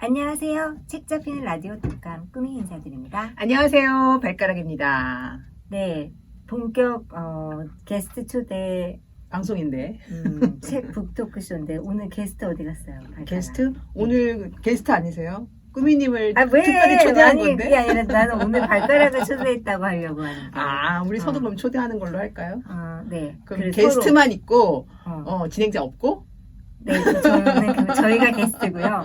안녕하세요. 책 잡히는 라디오 독감 꾸미 인사드립니다. 안녕하세요. 발가락입니다. 네, 본격 게스트 초대 방송인데. 책 북토크쇼인데 오늘 게스트 어디 갔어요? 발가락. 게스트? 오늘 게스트 아니세요? 꾸미님을 아, 왜? 특별히 초대한 아니, 건데. 그게 아니라 나는 오늘 발가락을 초대했다고 하려고 하는데. 우리 서로 그럼 초대하는 걸로 할까요? 네. 그럼 그래서 게스트만 있고, 서로, 진행자 없고? 네, 저희가 게스트고요.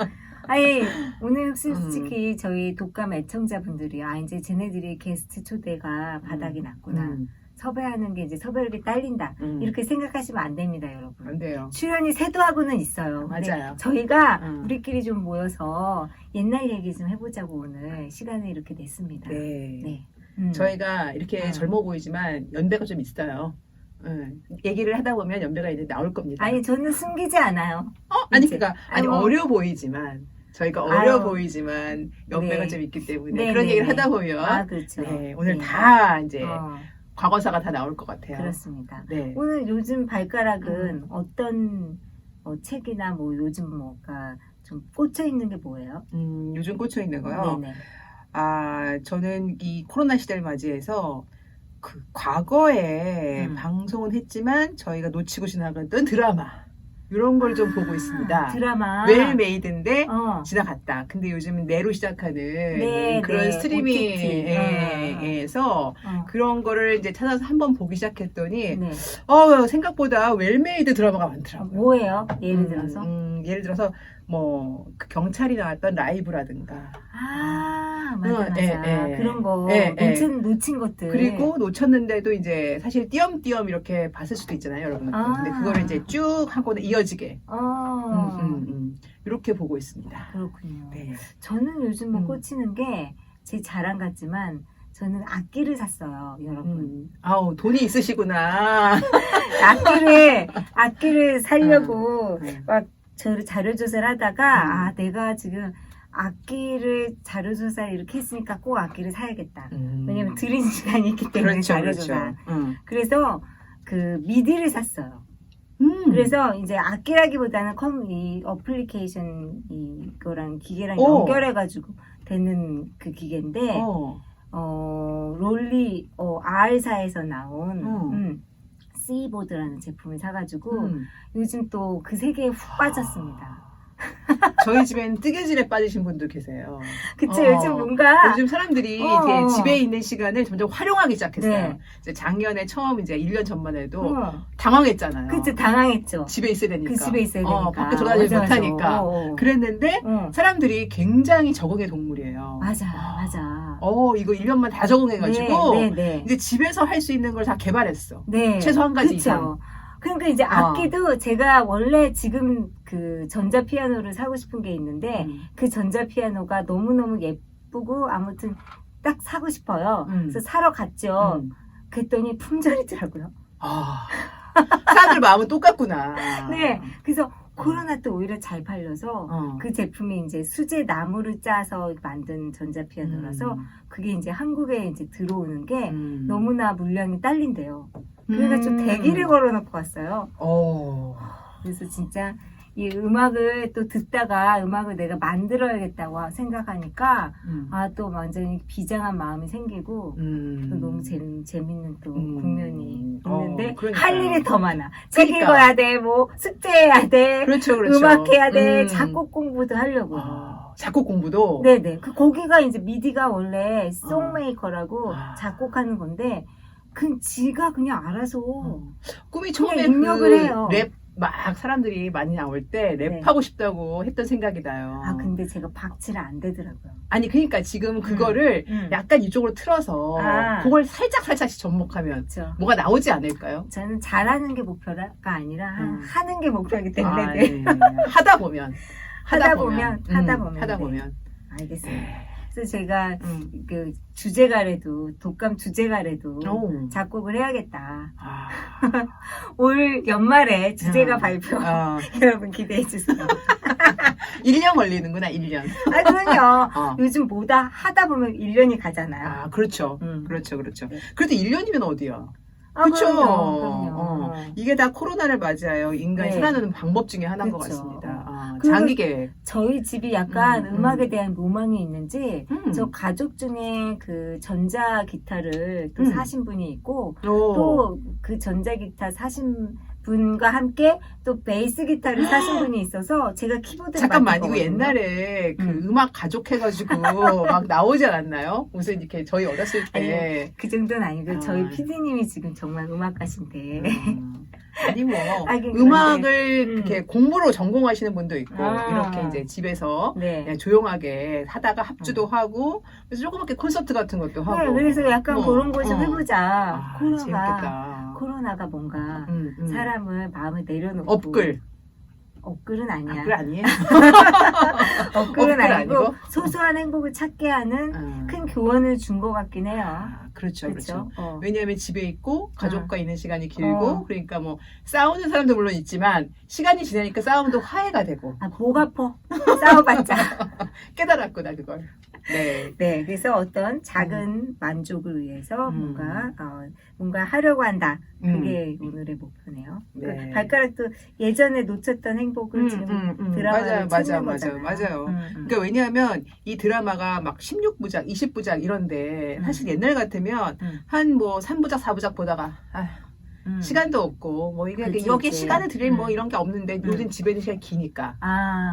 아니, 오늘 솔직히 저희 독감 애청자분들이, 이제 쟤네들이 게스트 초대가 바닥이 났구나. 섭외하는 게 이제 섭외력이 딸린다. 이렇게 생각하시면 안 됩니다, 여러분. 안 돼요. 출연이 세도하고는 있어요. 맞아요. 저희가 우리끼리 좀 모여서 옛날 얘기 좀 해보자고 오늘 시간을 이렇게 냈습니다. 네. 네. 저희가 이렇게 젊어 보이지만 연배가 좀 있어요. 얘기를 하다 보면 연배가 이제 나올 겁니다. 아니, 저는 숨기지 않아요. 어려 보이지만. 저희가 어려 보이지만 연배가 네. 좀 있기 때문에 네, 그런 네, 얘기를 네. 하다 보면 그렇죠. 네, 오늘 네. 다 이제 어, 과거사가 다 나올 것 같아요. 그렇습니다. 네. 오늘 요즘 발가락은 어떤 책이나 뭐 요즘 뭐가 좀 꽂혀 있는 게 뭐예요? 요즘 꽂혀 있는 거요. 네네. 저는 이 코로나 시대를 맞이해서 그 과거에 방송은 했지만 저희가 놓치고 지나갔던 드라마 이런 걸 좀 보고 있습니다. 드라마. 웰메이드인데 어. 지나갔다. 근데 요즘은 내로 시작하는 네, 그런 네. 스트리밍에서 그런 거를 이제 찾아서 한번 보기 시작했더니 네. 생각보다 웰메이드 드라마가 많더라고요. 뭐예요? 예를 들어서? 예를 들어서 그 경찰이 나왔던 라이브라든가 맞아. 예. 그런 거 예, 예. 놓친 것들. 그리고 놓쳤는데도 이제 사실 띄엄띄엄 이렇게 봤을 수도 있잖아요, 여러분. 근데 그거를 이제 쭉 하고는 이어지게 이렇게 보고 있습니다. 그렇군요. 네. 저는 요즘 뭐 꽂히는 게 제 자랑 같지만 저는 악기를 샀어요, 여러분. 돈이 있으시구나. 악기를 사려고 네. 막 자료조사를 하다가 내가 지금 악기를 자료조사를 이렇게 했으니까 꼭 악기를 사야겠다. 왜냐면 들인 시간이 있기 때문에 자료조사. 그래서 그 미디를 샀어요. 그래서 이제 악기라기보다는 이 어플리케이션 이거랑 기계랑 연결해가지고 되는 그 기계인데 롤리 R사에서 나온 C보드라는 제품을 사가지고 요즘 또 그 세계에 훅 빠졌습니다. 저희 집엔 뜨개질에 빠지신 분도 계세요. 그쵸, 요즘 뭔가 요즘 사람들이 이제 집에 있는 시간을 점점 활용하기 시작했어요. 네. 이제 작년에 처음 이제 1년 전만 해도 당황했잖아요. 그쵸, 당황했죠. 집에 있어야 되니까. 그 집에 있어야 되니까. 밖에 돌아다니지 맞아. 못하니까. 그랬는데 사람들이 굉장히 적응의 동물이에요. 맞아. 이거 1년만 다 적응해가지고 네. 이제 집에서 할 수 있는 걸 다 개발했어. 네. 최소 한 가지 그쵸. 이상. 그러니까 이제 악기도 제가 원래 지금 그 전자피아노를 사고 싶은 게 있는데 그 전자피아노가 너무너무 예쁘고 아무튼 딱 사고 싶어요. 그래서 사러 갔죠. 그랬더니 품절이더라고요. 사람들 마음은 똑같구나. 네. 그래서 코로나 때 오히려 잘 팔려서 그 제품이 이제 수제 나무를 짜서 만든 전자피아노라서 그게 이제 한국에 이제 들어오는 게 너무나 물량이 딸린대요. 그래가지고 대기를 걸어놓고 왔어요. 그래서 진짜 이 음악을 또 듣다가 음악을 내가 만들어야겠다고 생각하니까 또 완전히 비장한 마음이 생기고 또 너무 재밌는 또 국면이 있는데 할 일이 더 많아. 책 읽어야 돼, 뭐 숙제해야 돼, 그렇죠. 음악해야 돼, 작곡 공부도 하려고요. 작곡 공부도? 네네. 거기가 이제 미디가 원래 송메이커라고 작곡하는 건데 지가 그냥 알아서 꿈이 처음에 입력을 해요. 랩 막 사람들이 많이 나올 때 랩하고 싶다고 했던 생각이 나요. 근데 제가 박치를 안 되더라고요. 아니 그러니까 지금 그거를 약간 이쪽으로 틀어서 그걸 살짝씩 접목하면 그렇죠. 뭐가 나오지 않을까요? 저는 잘하는 게 목표가 아니라 하는 게 목표이기 때문에 네. 하다 보면. 알겠습니다. 그래서 제가 그 주제가래도 독감 주제가래도 작곡을 해야겠다. 올 연말에 주제가 발표 여러분 기대해 주세요. 1년 걸리는구나 1년. 그럼요. 요즘 뭐다 하다 보면 1년이 가잖아요. 그렇죠. 그렇죠. 네. 그래도 1년이면 어디야? 그렇죠. 그럼요. 이게 다 코로나를 맞이하여 인간이 네. 살아나는 방법 중에 하나인 것 그쵸. 같습니다. 그리고 장기 계획. 저희 집이 약간 음. 음악에 대한 로망이 있는지 저 가족 중에 그 전자 기타를 또 사신 분이 있고 또 그 전자 기타 사신 분과 함께 또 베이스 기타를 사신 분이 있어서 제가 키보드를 잠깐만, 맡은 이거 거거든요. 옛날에 그 음악 가족 해가지고 막 나오지 않았나요? 무슨 이렇게 저희 어렸을 때. 그 정도는 아니고 저희 아. PD님이 지금 정말 음악가신데 아니 뭐 하긴 음악을 그런데, 이렇게 공부로 전공하시는 분도 있고 아. 이렇게 이제 집에서 네. 그냥 조용하게 하다가 합주도 하고 그래서 조그맣게 콘서트 같은 것도 네, 하고. 그래서 약간 뭐, 그런 걸 좀 해보자. 재밌겠다. 코로나가 뭔가 음. 사람을 마음을 내려놓고 업글. 업글은 아니야. 업글 아니에요? 업글은 업글 아니고 아니고? 소소한 행복을 찾게 하는 큰 교훈을 준 것 같긴 해요. 그렇죠, 그렇죠. 그렇죠? 왜냐하면 집에 있고 가족과 있는 시간이 길고 어. 그러니까 뭐 싸우는 사람도 물론 있지만 시간이 지나니까 싸움도 화해가 되고 목 아파. 싸워봤자. 깨달았구나 그걸. 네. 네, 그래서 어떤 작은 만족을 위해서 뭔가 하려고 한다. 그게 오늘의 목표네요. 네. 그 발가락도 예전에 놓쳤던 행복을 지금 드라마를 찾는 거잖아요. 맞아요. 그러니까 왜냐하면 이 드라마가 막 16부작, 20부작 이런데 사실 옛날 같으면 한 뭐 3부작, 4부작 보다가 시간도 없고 뭐 이게 그치, 여기 그치. 시간을 들일 뭐 이런 게 없는데 요즘 집에 있는 시간이 기니까.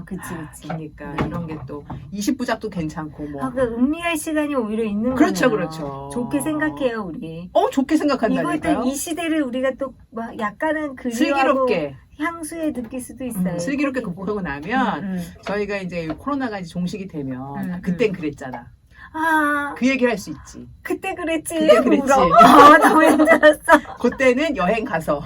그치. 기니까 네. 이런 게 또 20부작도 괜찮고 뭐. 그 음미할 시간이 오히려 있는 그렇죠, 거네요. 그렇죠. 좋게 생각해요, 우리. 좋게 생각한다니까요. 이것도 이 시대를 우리가 또 막 약간은 그리워하고 슬기롭게. 향수에 느낄 수도 있어요. 슬기롭게 극복하고 나면 저희가 이제 코로나가 이제 종식이 되면 그땐 그랬잖아. 그 얘기를 할 수 있지. 그때 그랬지. 그때 그랬지. 너무 힘들었어. 그때는 여행 가서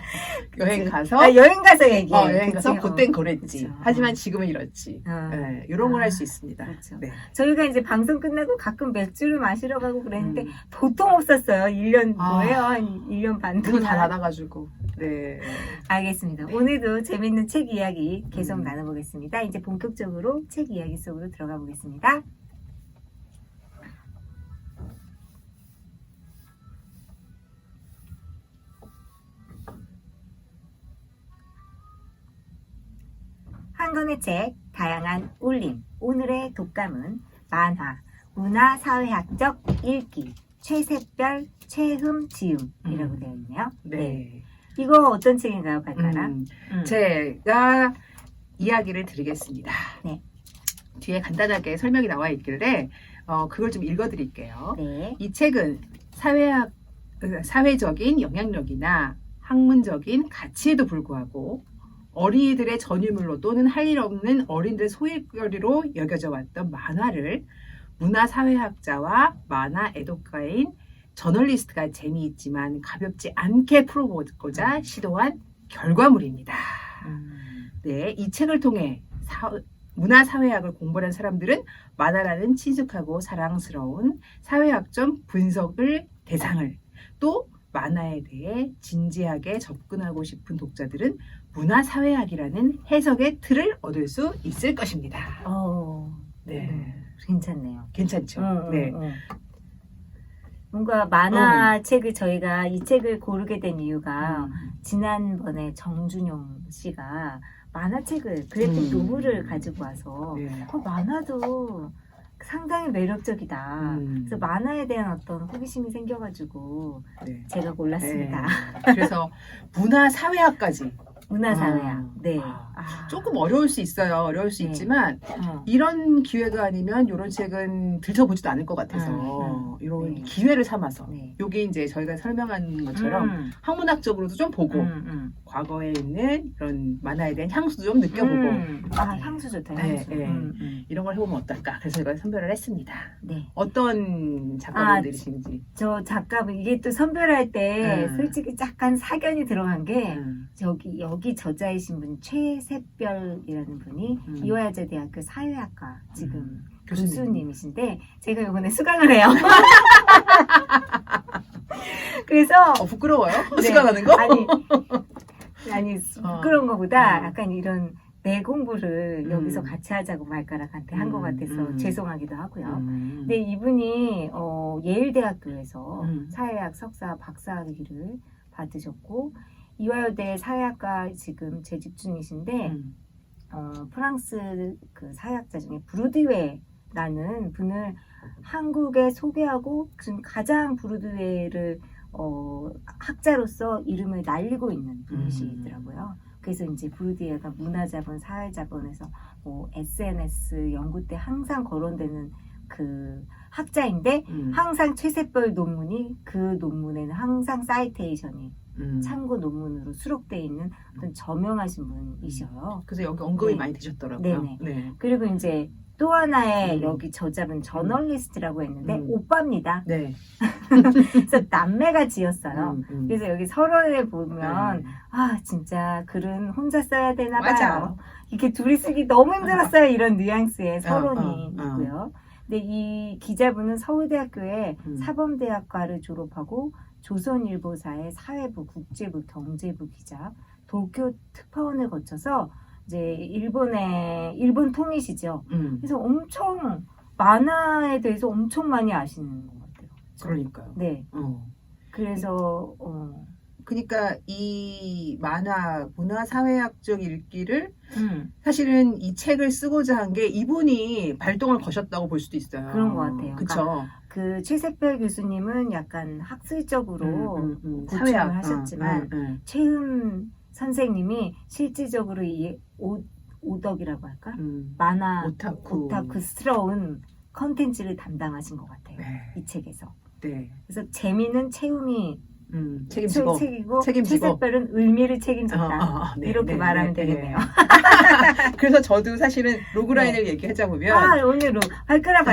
여행 가서 얘기해. 여행 가서 그땐 그랬지. 그쵸. 하지만 지금은 이렇지. 네, 이런 걸 할 수 있습니다. 그렇죠. 네. 저희가 이제 방송 끝나고 가끔 맥주를 마시러 가고 그랬는데 보통 없었어요. 1년 뭐예요? 한 1년 반 눈을 다 동안. 닫아가지고. 네. 알겠습니다. 오늘도 재밌는 책 이야기 계속 나눠보겠습니다. 이제 본격적으로 책 이야기 속으로 들어가 보겠습니다. 한 권의 책, 다양한 울림. 오늘의 독감은 만화, 문화사회학적 읽기, 최샛별, 최흠지음이라고 되어 있네요. 네. 이거 어떤 책인가요, 발가락? 제가 이야기를 드리겠습니다. 네. 뒤에 간단하게 설명이 나와 있길래 그걸 좀 읽어드릴게요. 네. 이 책은 사회적인 영향력이나 학문적인 가치에도 불구하고 어린이들의 전유물로 또는 할 일 없는 어린이들의 소일거리로 여겨져 왔던 만화를 문화사회학자와 만화 애독가인 저널리스트가 재미있지만 가볍지 않게 풀어보고자 시도한 결과물입니다. 네, 이 책을 통해 문화사회학을 공부한 사람들은 만화라는 친숙하고 사랑스러운 사회학적 분석을 대상을 또 만화에 대해 진지하게 접근하고 싶은 독자들은 문화사회학이라는 해석의 틀을 얻을 수 있을 것입니다. 네, 괜찮네요. 괜찮죠? 네. 뭔가 만화책을 저희가 이 책을 고르게 된 이유가 지난번에 정준영 씨가 만화책을 그래픽 노블을 가지고 와서 만화도 상당히 매력적이다. 그래서 만화에 대한 어떤 호기심이 생겨가지고 제가 골랐습니다. 그래서 문화사회학까지. 문화사회학. 네. 조금 어려울 수 있어요. 어려울 수 있지만 이런 기회가 아니면 이런 책은 들춰보지도 않을 것 같아서 이런 기회를 삼아서 이게 이제 저희가 설명한 것처럼 학문학적으로도 좀 보고 과거에 있는 이런 만화에 대한 향수도 좀 느껴보고 향수 좋다. 향수. 이런 걸 해보면 어떨까? 그래서 제가 선별을 했습니다. 네. 어떤 작가분들이신지. 저 작가분 이게 또 선별할 때 솔직히 약간 사견이 들어간 게 여기 저자이신 분 최샛별이라는 분이 이화여자대학교 사회학과 지금 교수님이신데 제가 이번에 수강을 해요. 그래서 부끄러워요? 수강하는 거? 아니 부끄러운 것보다 약간 이런 내 공부를 여기서 같이 하자고 발가락한테 한 것 같아서 죄송하기도 하고요. 근데 이분이 예일대학교에서 사회학 석사 박사학위를 받으셨고 이화여대 사회학과 지금 재직 중이신데 프랑스 그 사회학자 중에 브루디웨라는 분을 한국에 소개하고 지금 가장 브루디웨를 학자로서 이름을 날리고 있는 분이시더라고요. 그래서 이제 브루디웨가 문화자본, 사회자본에서 뭐 SNS 연구 때 항상 거론되는 그 학자인데 항상 최세별 논문이 그 논문에는 항상 사이테이션이 참고 논문으로 수록되어 있는 어떤 저명하신 분이셔요. 그래서 여기 언급이 네. 많이 되셨더라고요. 네네. 네. 그리고 이제 또 하나의 여기 저자분 저널리스트라고 했는데 오빠입니다. 네. 그래서 남매가 지었어요. 그래서 여기 서론에 보면 아 진짜 글은 혼자 써야 되나 봐요. 맞아. 이렇게 둘이 쓰기 너무 힘들었어요. 이런 뉘앙스의 서론이 있고요. 근데 이 기자분은 서울대학교의 사범대학과를 졸업하고 조선일보사의 사회부, 국제부, 경제부 기자, 도쿄 특파원을 거쳐서 이제 일본 통이시죠. 그래서 엄청 만화에 대해서 엄청 많이 아시는 것 같아요. 그러니까요. 네. 그래서 그러니까 이 만화, 문화사회학적 읽기를 사실은 이 책을 쓰고자 한 게 이분이 발동을 거셨다고 볼 수도 있어요. 그런 것 같아요. 그렇죠. 그러니까 그 최세별 교수님은 약간 학술적으로 고충을 하셨지만 최흠 선생님이 실질적으로 이 오덕이라고 할까? 만화 오타쿠스러운 컨텐츠를 담당하신 것 같아요. 네. 이 책에서. 네. 그래서 재미는 채움이 책임지고 최세별은 의미를 책임졌다. 네, 이렇게 말하면 되겠네요. 그래서 저도 사실은 로그라인을 얘기하자보면 오늘 발가락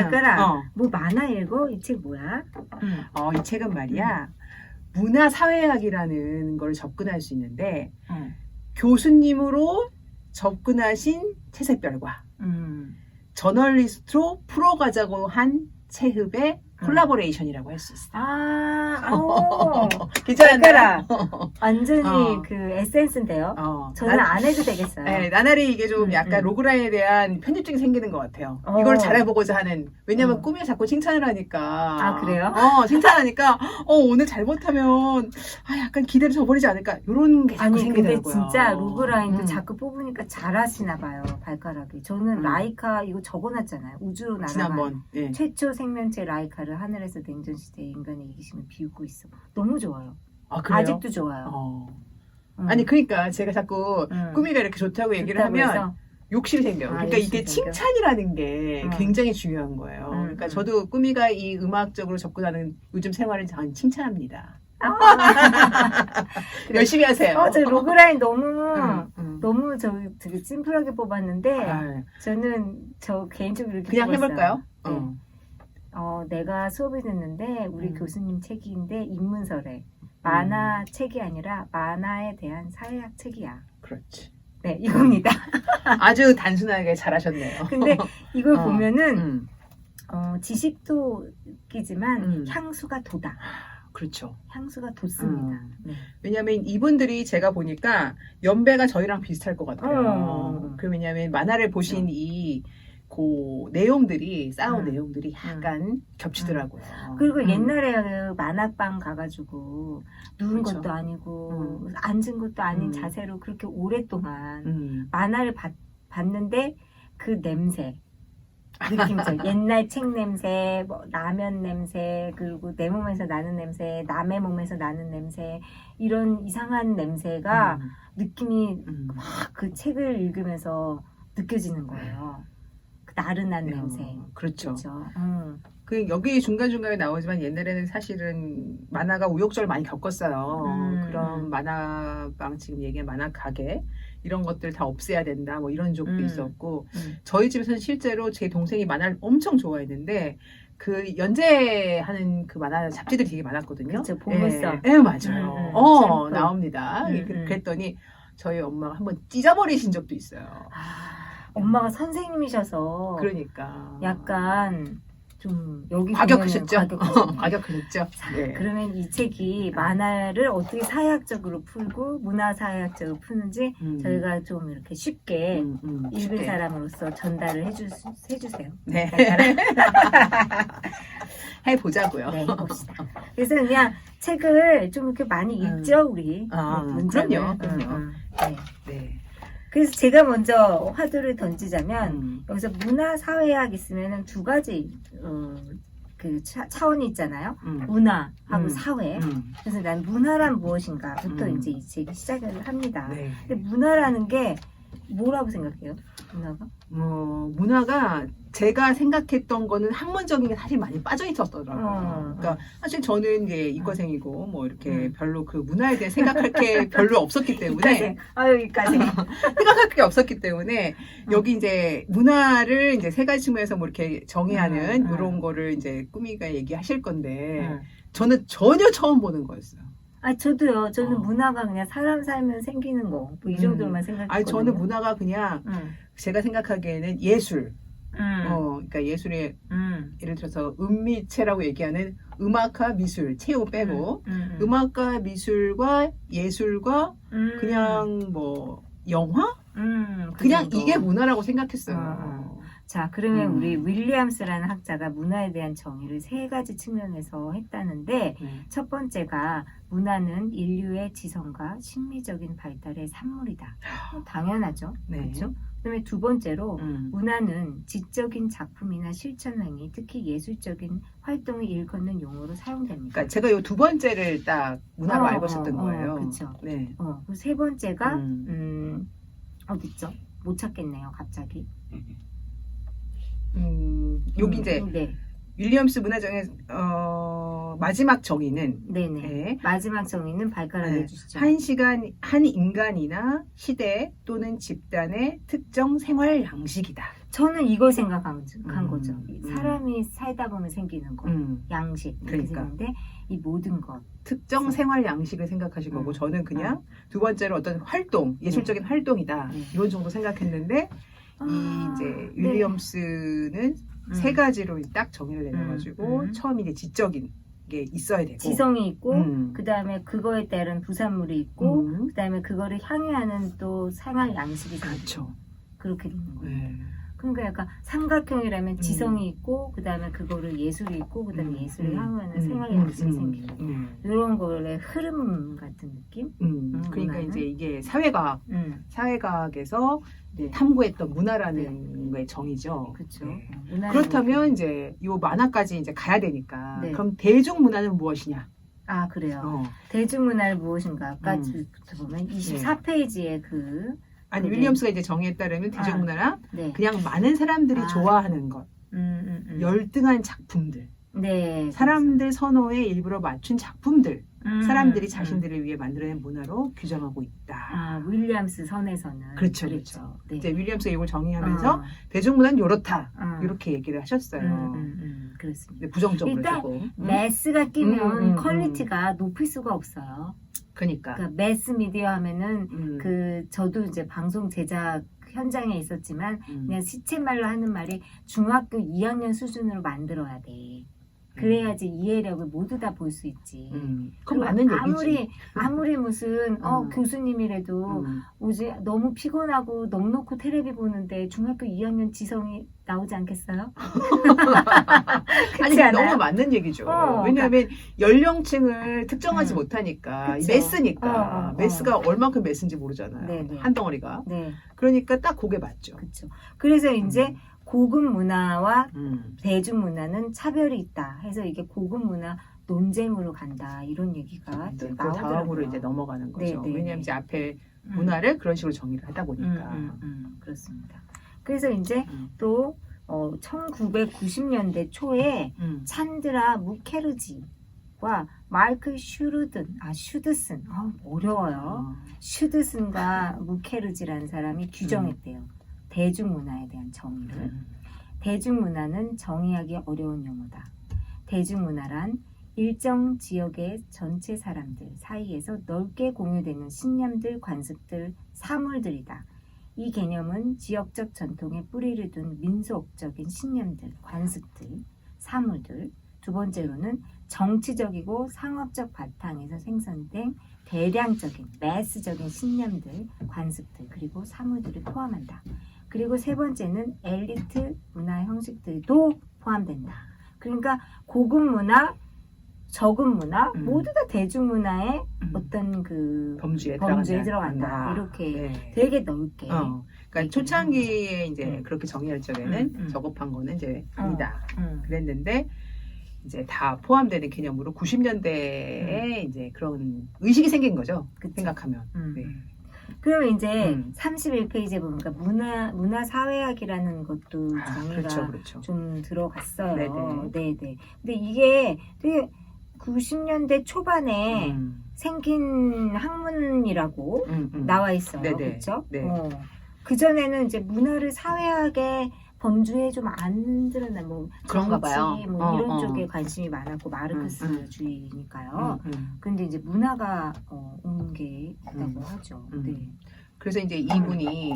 뭐 만화 읽어? 이 책 뭐야? 이 책은 말이야 문화사회학이라는 걸 접근할 수 있는데 교수님으로 접근하신 최세별과 저널리스트로 풀어가자고 한 최흡의 콜라보레이션이라고 할 수 있어. 괜찮았나? 완전히 그 에센스인데요. 저는 안 해도 되겠어요. 네, 나날이 이게 좀 약간 로그라인에 대한 편집증이 생기는 것 같아요. 이걸 잘해보고자 하는. 왜냐면 꿈이 자꾸 칭찬을 하니까. 그래요? 칭찬하니까 오늘 잘못하면 약간 기대를 저버리지 않을까. 이런 게 자꾸 생기더라고요. 근데 진짜 로그라인도 자꾸 뽑으니까 잘하시나 봐요. 발가락이. 저는 라이카 이거 적어놨잖아요. 우주로 날아간 지난번 최초 생명체 라이카를 하늘에서 냉전시대의 인간의 이기심을 비웃고 있어. 너무 좋아요. 그래요? 아직도 좋아요. 아니 그러니까 제가 자꾸 꾸미가 이렇게 좋다고 얘기를 하면 해서? 욕심이 생겨요. 그러니까 이게 칭찬이라는 게 굉장히 중요한 거예요. 그러니까 저도 꾸미가 이 음악적으로 접근하는 요즘 생활을 저는 칭찬합니다. 열심히 하세요. 저 로그라인 너무 저 되게 심플하게 뽑았는데 저는 저 개인적으로 이렇게 그냥 뽑았어요. 해볼까요? 네. 내가 수업을 듣는데 우리 교수님 책인데 입문서래. 만화 책이 아니라 만화에 대한 사회학 책이야. 그렇지. 네, 이겁니다. 아주 단순하게 잘하셨네요. 근데 이걸 보면은 지식도 끼지만 향수가 돋아. 그렇죠. 향수가 돋습니다. 네. 왜냐하면 이분들이 제가 보니까 연배가 저희랑 비슷할 것 같아요. 왜냐하면 만화를 보신 그 내용들이 쌓은 내용들이 약간 겹치더라고요. 그리고 옛날에 만화방 가가지고 누운 것도 아니고 앉은 것도 아닌 자세로 그렇게 오랫동안 만화를 봤는데 그 냄새 느낌이죠. 옛날 책 냄새, 뭐 라면 냄새, 그리고 내 몸에서 나는 냄새, 남의 몸에서 나는 냄새, 이런 이상한 냄새가 느낌이 막 그 책을 읽으면서 느껴지는 거예요. 그 나른한 냄새. 그렇죠. 그렇죠. 그 여기 중간중간에 나오지만 옛날에는 사실은 만화가 우욕절 많이 겪었어요. 그런 만화방 지금 얘기한 만화 가게 이런 것들 다 없애야 된다 뭐 이런 적도 있었고 저희 집에서는 실제로 제 동생이 만화를 엄청 좋아했는데 그 연재하는 그 만화 잡지들이 되게 많았거든요. 그렇죠. 보물서. 네, 맞아요. 나옵니다. 그랬더니 저희 엄마가 한번 찢어버리신 적도 있어요. 엄마가 선생님이셔서 그러니까 약간 좀 여기 과격하셨죠? 과격하셨죠. 네. 그러면 이 책이 만화를 어떻게 사회학적으로 풀고 문화사회학적으로 푸는지 저희가 좀 이렇게 쉽게 읽은 사람으로서 전달을 해주세요. 네. 해보자고요. 네, 해봅시다. 그래서 그냥 책을 좀 이렇게 많이 읽죠, 우리. 문장을. 그럼요. 네. 네. 그래서 제가 먼저 화두를 던지자면 여기서 문화 사회학 있으면은 두 가지 그 차원이 있잖아요. 문화하고 사회. 그래서 난 문화란 무엇인가부터 이제 이 책이 시작을 합니다. 네. 근데 문화라는 게 뭐라고 생각해요? 문화가? 문화가 제가 생각했던 거는 학문적인 게 사실 많이 빠져 있었더라고요. 그러니까 사실 저는 이제 이과생이고 뭐 이렇게 별로 그 문화에 대해 생각할 게 별로 없었기 때문에 여기까지 생각할 게 없었기 때문에 여기 이제 문화를 이제 세 가지 측면에서 뭐 이렇게 정의하는 이런 거를 이제 꾸미가 얘기하실 건데 저는 전혀 처음 보는 거였어요. 저도요. 저는 문화가 그냥 사람 살면 생기는 거, 뭐 이 정도만 생각했거든요. 저는 문화가 그냥 제가 생각하기에는 예술. 그러니까 예술의 예를 들어서 음미체라고 얘기하는 음악과 미술, 체육 빼고 음악과 미술과 예술과 그냥 뭐 영화? 그냥 정도. 이게 문화라고 생각했어요. 자, 그러면 우리 윌리엄스라는 학자가 문화에 대한 정의를 세 가지 측면에서 했다는데 첫 번째가 문화는 인류의 지성과 심리적인 발달의 산물이다. 당연하죠. 네. 그렇죠? 그다음에 두 번째로 문화는 지적인 작품이나 실천행위, 특히 예술적인 활동을 일컫는 용어로 사용됩니다. 그러니까 제가 이 두 번째를 딱 문화로 알고 있었던 거예요. 그렇죠. 네. 그리고 세 번째가 어디 있죠? 못 찾겠네요, 갑자기. 여기 이제 네. 윌리엄스 문화정의 마지막 정의는 네네. 네. 마지막 정의는 발가락해 주시죠. 한 인간이나 시대 또는 집단의 특정 생활 양식이다. 저는 이걸 생각한 거죠. 사람이 살다 보면 생기는 것, 양식 이렇게 그러니까. 생겼는데 이 모든 것. 특정 생활 양식을 생각하신 거고 저는 그냥 두 번째로 어떤 활동, 예술적인 활동이다. 이런 정도 생각했는데 이제 윌리엄스는 세 가지로 딱 정의를 내려가지고 처음 이제 지적인 게 있어야 되고 지성이 있고 그 다음에 그거에 따른 부산물이 있고 그 다음에 그거를 향유하는 또 생활 양식이 그렇죠. 그렇게 되는 거예요. 네. 그러니까 약간 삼각형이라면 지성이 있고 그 다음에 그거를 예술이 있고 그 다음에 예술을 향유하는 생활 양식이 생기고 이런 거의 흐름 같은 느낌? 그러니까 문화는? 이제 이게 사회과학에서 탐구했던 문화라는 거의 정의죠. 그렇죠. 네. 그렇다면 이제 이 만화까지 이제 가야 되니까 그럼 대중문화는 무엇이냐? 그래요. 대중문화는 무엇인가? 아까부터 보면 24페이지에 아니 윌리엄스가 이제 정의에 따르면 대중문화란 그냥 많은 사람들이 좋아하는 것, 열등한 작품들, 사람들 선호에 일부러 맞춘 작품들, 사람들이 자신들을 위해 만들어낸 문화로 규정하고 있다. 윌리엄스 선에서는 그렇죠. 네. 이제 윌리엄스가 이걸 정의하면서 대중문화는 이렇다 이렇게 얘기를 하셨어요. 그렇습니다. 부정적으로 일단 조금. 매스가 끼면 퀄리티가 높일 수가 없어요. 그러니까 매스 미디어 하면은 저도 이제 방송 제작 현장에 있었지만 그냥 시체말로 하는 말이 중학교 2학년 수준으로 만들어야 돼. 그래야지 이해력을 모두 다 볼 수 있지. 그건 맞는 얘기지. 아무리 무슨 교수님이라도 너무 피곤하고 넉넉히 텔레비 보는데 중학교 2학년 지성이 나오지 않겠어요? 아니 너무 맞는 얘기죠. 왜냐하면 연령층을 특정하지 못하니까 매스니까 매스가 얼만큼 매스인지 모르잖아요. 한 덩어리가. 그러니까 딱 그게 맞죠. 그렇죠. 그래서 이제 고급 문화와 대중 문화는 차별이 있다 해서 이게 고급 문화 논쟁으로 간다 이런 얘기가 그 다음으로 이제 넘어가는 거죠. 왜냐하면 이제 앞에 문화를 그런 식으로 정의를 하다 보니까 그렇습니다. 그래서 이제 또 1990년대 초에 찬드라 무케르지와 마이클 슈드슨 어려워요. 슈드슨과 무케르지라는 사람이 규정했대요. 대중문화에 대한 정의를. 대중문화는 정의하기 어려운 용어다. 대중문화란 일정 지역의 전체 사람들 사이에서 넓게 공유되는 신념들, 관습들, 사물들이다. 이 개념은 지역적 전통에 뿌리를 둔 민속적인 신념들, 관습들, 사물들. 두 번째로는 정치적이고 상업적 바탕에서 생성된 대량적인 매스적인 신념들, 관습들, 그리고 사물들을 포함한다. 그리고 세 번째는 엘리트 문화 형식들도 포함된다. 그러니까 고급 문화, 적은 문화, 모두 다 대중문화의 어떤 그 범주에 들어간다. 이렇게 네. 되게 넓게. 그러니까 초창기에 이제 그렇게 정의할 적에는 저급한 거는 이제 아니다. 그랬는데 이제 다 포함되는 개념으로 90년대에 이제 그런 의식이 생긴 거죠. 그쵸. 생각하면. 네. 그러면 이제 31페이지에 보니까 문화사회학이라는 것도 정의가 그렇죠. 좀 들어갔어요. 네네. 네네. 근데 이게 되게 90년대 초반에 생긴 학문이라고 나와 있어요. 그렇죠? 네. 그전에는 이제 문화를 사회학의 범주에 좀 안 들었나, 뭐, 그런가 정치, 봐요. 뭐, 이런 쪽에 관심이 많았고, 마르크스주의니까요. 근데 이제 문화가, 온 게 있다고 하죠. 네. 그래서 이제 이분이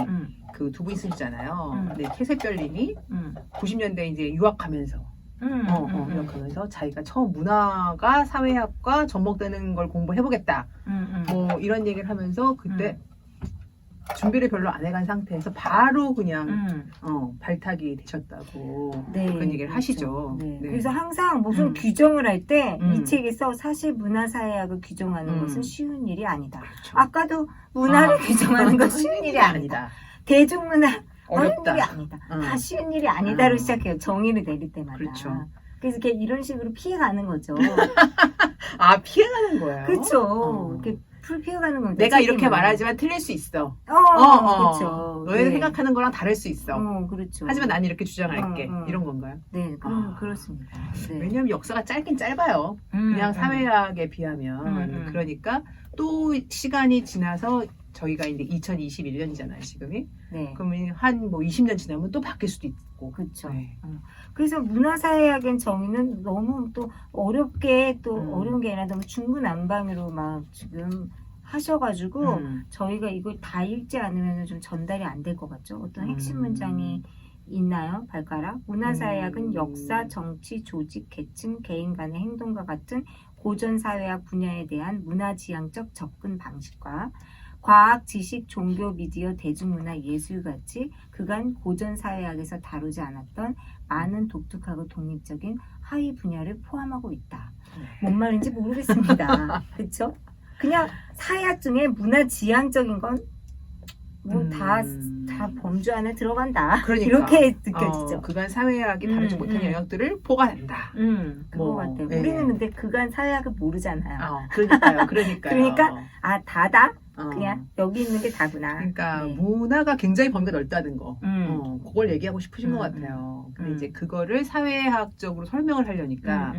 그 두 분 있으시잖아요. 네, 캐셋별님이 90년대 이제 유학하면서, 유학하면서 자기가 처음 문화가 사회학과 접목되는 걸 공부해보겠다. 뭐, 이런 얘기를 하면서 그때 준비를 별로 안 해간 상태에서 바로 그냥 발탁이 되셨다고 그런 얘기를 하시죠. 네. 그래서 항상 무슨 규정을 할 때 이 책에서 사실 문화사회학을 규정하는 것은 쉬운 일이 아니다. 그렇죠. 아까도 문화를 규정하는 건 쉬운 일이 아니다. 대중문화 어렵다. 일이 아니다. 다 쉬운 일이 아니다로 시작해요. 정의를 내릴 때마다. 그렇죠. 그래서 이런 식으로 피해가는 거죠. 피해가는 거예요? 그렇죠. 이렇게 피해가는 겁니다. 내가 이렇게 말하지만 틀릴 수 있어. 그렇죠. 너희가 생각하는 거랑 다를 수 있어. 그렇죠. 하지만 난 이렇게 주장할게. 이런 건가요? 네, 그렇습니다. 네. 왜냐하면 역사가 짧긴 짧아요. 그냥 사회학에 비하면. 그러니까 또 시간이 지나서 저희가 이제 2021년이잖아요, 지금이. 네. 그러면 한 뭐 20년 지나면 또 바뀔 수도 있고. 그렇죠. 네. 그래서 문화사회학의 정의는 너무 또 어렵게 어려운 게 아니라 너무 중구난방으로 막 지금 하셔가지고 저희가 이걸 다 읽지 않으면 좀 전달이 안 될 것 같죠. 어떤 핵심 문장이 있나요? 발가락. 문화사회학은 역사, 정치, 조직, 계층, 개인 간의 행동과 같은 고전사회학 분야에 대한 문화지향적 접근 방식과 과학, 지식, 종교, 미디어, 대중문화, 예술같이 그간 고전사회학에서 다루지 않았던 많은 독특하고 독립적인 하위 분야를 포함하고 있다. 뭔 말인지 모르겠습니다. 그렇죠? 그냥 사회학 중에 문화지향적인 건 뭐 다 범주 안에 들어간다. 그러니까. 이렇게 느껴지죠. 그간 사회학이 다루지 못한 영역들을 포괄한다. 그거 같아요. 우리는 근데 그간 사회학을 모르잖아요. 그러니까요. 그러니까 다다. 그냥 여기 있는 게 다구나. 그러니까 문화가 굉장히 범위가 넓다는 거. 그걸 얘기하고 싶으신 것 같아요. 근데 이제 그거를 사회학적으로 설명을 하려니까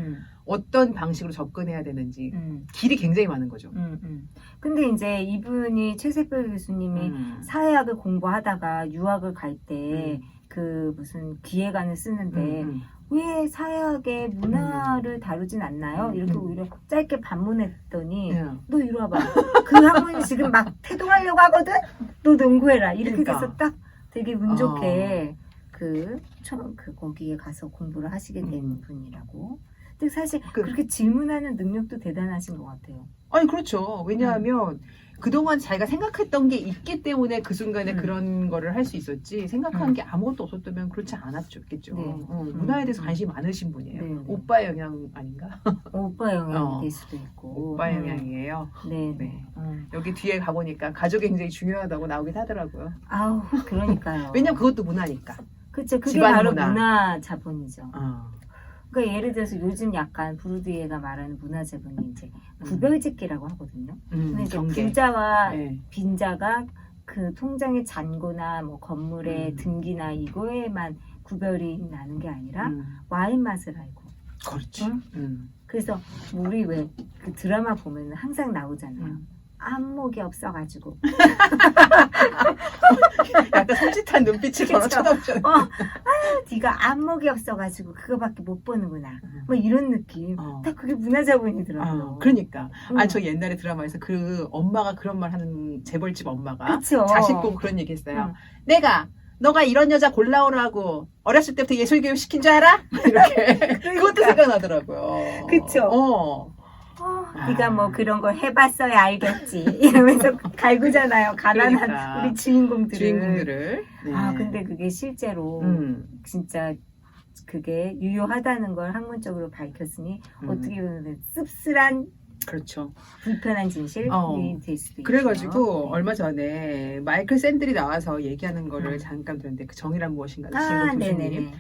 어떤 방식으로 접근해야 되는지 길이 굉장히 많은 거죠. 근데 이제 이분이 최세별 교수님이 사회학을 공부하다가 유학을 갈 때 그 무슨 기획안을 쓰는데 왜 사회학의 문화를 다루진 않나요? 이렇게 오히려 짧게 반문했더니 너 이리 와봐. 그 학문이 지금 막 태동하려고 하거든? 너 연구해라. 이렇게 그러니까. 돼서 딱 되게 운 좋게 거기에 가서 공부를 하시게 된 분이라고. 근데 사실 그렇게 질문하는 능력도 대단하신 것 같아요. 아니 그렇죠. 왜냐하면 그동안 자기가 생각했던 게 있기 때문에 그 순간에 그런 거를 할 수 있었지 생각한 게 아무것도 없었다면 그렇지 않았겠죠. 문화에 대해서 관심이 많으신 분이에요. 네. 오빠 영향 아닌가? 오빠 영향이 될 수도 있고. 오빠 영향이에요. 네. 여기 뒤에 가보니까 가족이 굉장히 중요하다고 나오긴 하더라고요. 아우 그러니까요. 왜냐면 그것도 문화니까. 그렇죠. 그게 집안 바로 문화. 문화 자본이죠. 그러니까 예를 들어서 요즘 약간 브루디에가 말하는 문화 자본이 이제 구별짓기라고 하거든요. 근데 이제 부자와 빈자가 그 통장의 잔고나 뭐 건물의 등기나 이거에만 구별이 나는 게 아니라 와인 맛을 알고. 그렇지. 그래서 우리 왜 그 드라마 보면 항상 나오잖아요. 안목이 없어가지고. 약간 섬찟한 눈빛을 저로 쳐다보잖아요. 네가 안목이 없어가지고 그거밖에 못 보는구나. 뭐 이런 느낌. 딱 그게 문화자본이더라고요. 그러니까. 저 옛날에 드라마에서 그 엄마가 그런 말 하는 재벌집 엄마가 그쵸? 자식 보고 그런 얘기 했어요. 너가 이런 여자 골라오라고 어렸을 때부터 예술 교육 시킨 줄 알아? 이렇게. 그것도 생각나더라고요. 그쵸? 네가 뭐 그런 걸 해봤어야 알겠지. 이러면서 갈구잖아요. 가난한 그러니까. 우리 주인공들을. 네. 근데 그게 실제로 진짜 그게 유효하다는 걸 학문적으로 밝혔으니 어떻게 보면 씁쓸한 그렇죠. 불편한 진실이 될 수도 있죠. 그래가지고 네. 얼마 전에 마이클 샌들이 나와서 얘기하는 거를 잠깐 들었는데 그 정의란 무엇인가 교수님. 네네네.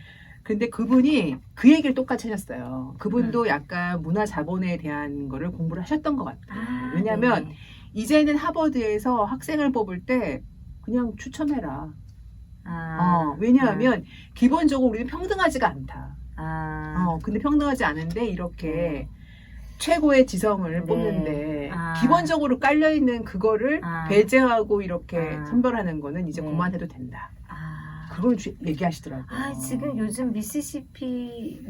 근데 그분이 그 얘기를 똑같이 하셨어요. 그분도 약간 문화 자본에 대한 거를 공부를 하셨던 것 같아요. 왜냐하면 네네. 이제는 하버드에서 학생을 뽑을 때 그냥 추첨해라. 왜냐하면 기본적으로 우리는 평등하지가 않다. 근데 평등하지 않은데 이렇게 최고의 지성을 뽑는데 기본적으로 깔려있는 그거를 배제하고 이렇게 선별하는 거는 이제 그만해도 된다. 그걸 얘기하시더라고요. 지금 요즘 미시시피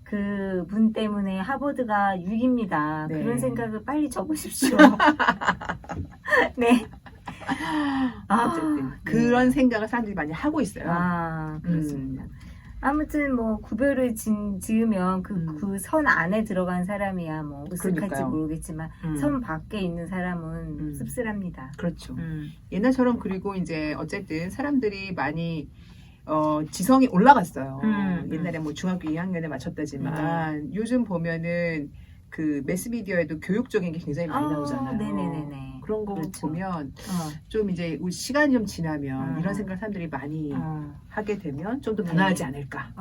그 분 때문에 하버드가 6입니다. 네. 그런 생각을 빨리 접으십시오. 네. 어쨌든 그런 생각을 사람들이 많이 하고 있어요. 그렇습니다. 아무튼 뭐 구별을 지으면 그 선 안에 들어간 사람이야 뭐 으쓱할지 모르겠지만 선 밖에 있는 사람은 씁쓸합니다. 그렇죠. 옛날처럼 그리고 이제 어쨌든 사람들이 많이 지성이 올라갔어요. 옛날에 뭐 중학교 2학년에 맞췄다지만 요즘 보면은 그 매스미디어에도 교육적인 게 굉장히 많이 나오잖아요. 네네네네. 그런 거 보면 좀 이제 시간이 좀 지나면 이런 생각 사람들이 많이 하게 되면 좀 더 변화하지 않을까.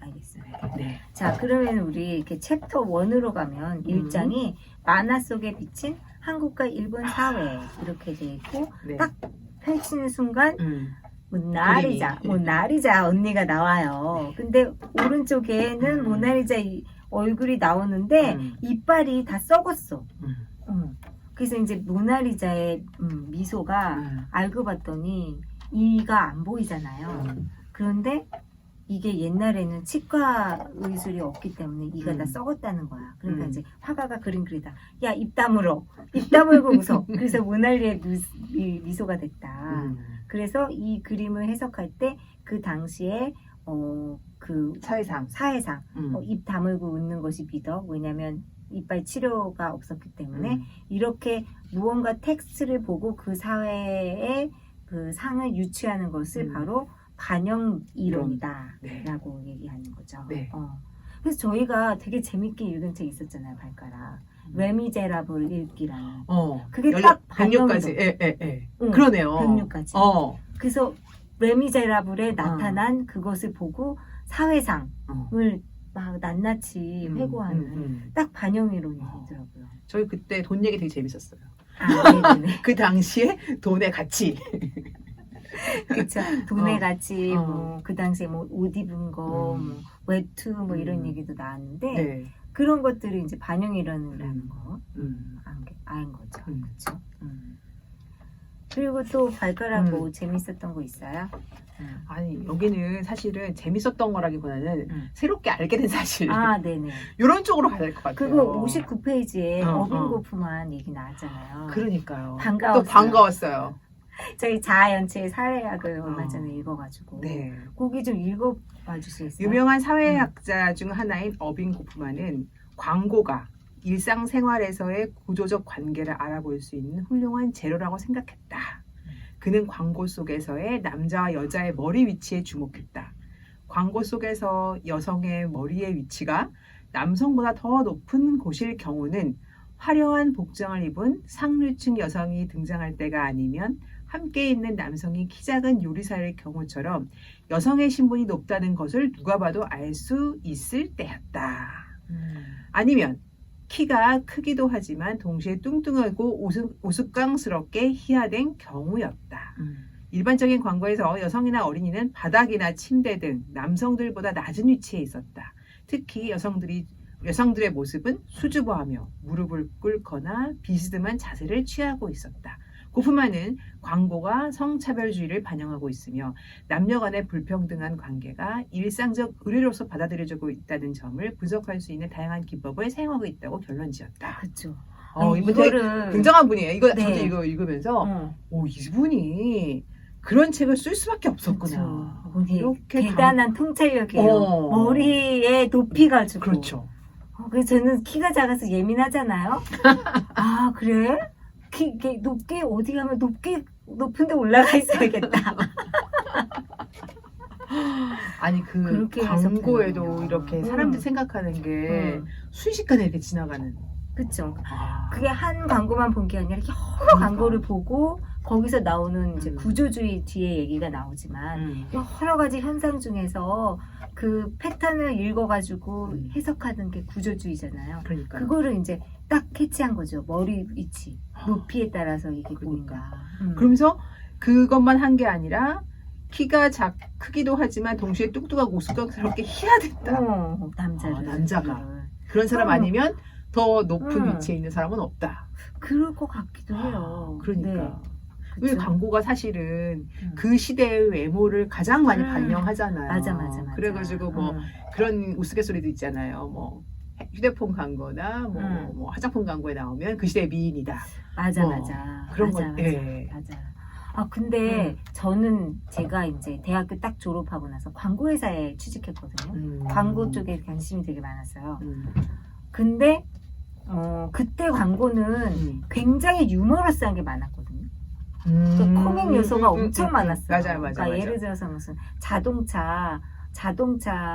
알겠습니다. 네. 자, 그러면 우리 이렇게 챕터 1으로 가면 1장이 만화 속에 비친 한국과 일본 사회 이렇게 돼 있고 딱 펼치는 순간 모나리자 언니가 나와요. 근데 오른쪽에는 모나리자 얼굴이 나오는데 이빨이 다 썩었어. 그래서 이제 모나리자의 미소가 알고 봤더니 이가 안 보이잖아요. 그런데 이게 옛날에는 치과 의술이 없기 때문에 이가 다 썩었다는 거야. 그러니까 이제 화가가 그림 그리다. 야, 입 다물어. 입 다물고 웃어. 그래서 모나리의 미소가 됐다. 그래서 이 그림을 해석할 때 그 당시에 그 사회상 입 다물고 웃는 것이 미덕. 왜냐면 이빨 치료가 없었기 때문에 이렇게 무언가 텍스트를 보고 그 사회의 그 상을 유추하는 것을 바로 반영 이론이다라고 얘기하는 거죠. 네. 그래서 저희가 되게 재밌게 읽은 책 있었잖아요, 발가락. 레미제라블 읽기라는. 그게 딱 반영까지. 그러네요. 106까지. 그래서 레미제라블에 나타난 그것을 보고 사회상을 막 낱낱이 회고하는 딱 반영 이론이더라고요. 저희 그때 돈 얘기 되게 재밌었어요. 네네. 그 당시에 돈의 가치. 그쵸. 돈의 가치, 뭐, 그 당시에 뭐, 옷 입은 거, 뭐, 외투, 뭐, 이런 얘기도 나왔는데, 그런 것들이 이제 반영 이론이라는 거, 안 거죠. 그쵸. 그리고 또 발가락 뭐, 재밌었던 거 있어요? 아니, 여기는 사실은 재밌었던 거라기보다는 새롭게 알게 된 사실. 네네. 이런 쪽으로 가야 될 것 같아요. 그거 59페이지에 어빙고프만 얘기 나왔잖아요. 그러니까요. 반가웠어요. 또 반가웠어요. 저희 자아연체의 사회학을 얼마 전에 읽어가지고 거기 좀 읽어봐 주시겠어요? 유명한 사회학자 중 하나인 어빙 고프만은 광고가 일상생활에서의 구조적 관계를 알아볼 수 있는 훌륭한 재료라고 생각했다. 그는 광고 속에서의 남자와 여자의 머리 위치에 주목했다. 광고 속에서 여성의 머리의 위치가 남성보다 더 높은 곳일 경우는 화려한 복장을 입은 상류층 여성이 등장할 때가 아니면 함께 있는 남성이 키 작은 요리사일 경우처럼 여성의 신분이 높다는 것을 누가 봐도 알 수 있을 때였다. 아니면 키가 크기도 하지만 동시에 뚱뚱하고 우스꽝스럽게 희화된 경우였다. 일반적인 광고에서 여성이나 어린이는 바닥이나 침대 등 남성들보다 낮은 위치에 있었다. 특히 여성들의 모습은 수줍어하며 무릎을 꿇거나 비스듬한 자세를 취하고 있었다. 고프만은 광고가 성차별주의를 반영하고 있으며 남녀 간의 불평등한 관계가 일상적 의뢰로서 받아들여지고 있다는 점을 분석할 수 있는 다양한 기법을 사용하고 있다고 결론지었다. 그렇죠. 이분 되게 굉장한 분이에요. 저도 이거 읽으면서 이분이 그런 책을 쓸 수밖에 없었구나. 이렇게 대단한 통찰력이에요. 머리에 높이 가지고. 그렇죠. 그래서 저는 키가 작아서 예민하잖아요. 그래? 높게 어디 가면 높은 데 올라가 있어야겠다. 아니 그 그렇게 광고에도 해석하는군요. 이렇게 사람들이 생각하는 게 순식간에 이렇게 지나가는. 그쵸. 아, 그게 한 광고만 본 게 아니라 여러 그러니까. 광고를 보고 거기서 나오는 이제 음. 구조주의 뒤에 얘기가 나오지만 여러 가지 현상 중에서 그 패턴을 읽어가지고 해석하는 게 구조주의잖아요. 그러니까. 그거를 이제 딱 캐치한 거죠. 머리 위치, 높이에 따라서 이게 그러니까. 뭔가. 그러면서 그것만 한 게 아니라 키가 크기도 하지만 동시에 뚝뚝하고 우스꽝스럽게 해야 된다. 남자를. 남자가. 그런 사람 아니면 더 높은 위치에 있는 사람은 없다. 그럴 것 같기도 해요. 그러니까. 네. 왜 그쵸? 광고가 사실은 그 시대의 외모를 가장 많이 반영하잖아요. 맞아. 그래가지고 뭐 그런 우스갯소리도 있잖아요. 뭐 휴대폰 광고나 뭐 화장품 광고에 나오면 그 시대의 미인이다. 맞아. 그런 맞아. 거. 예. 맞아. 아 근데 저는 제가 이제 대학교 딱 졸업하고 나서 광고회사에 취직했거든요. 광고 쪽에 관심이 되게 많았어요. 근데 그때 광고는 굉장히 유머러스한 게 많았거든요. 그 코믹 요소가 엄청 많았어요. 맞아요. 그러니까 예를 들어서 무슨 자동차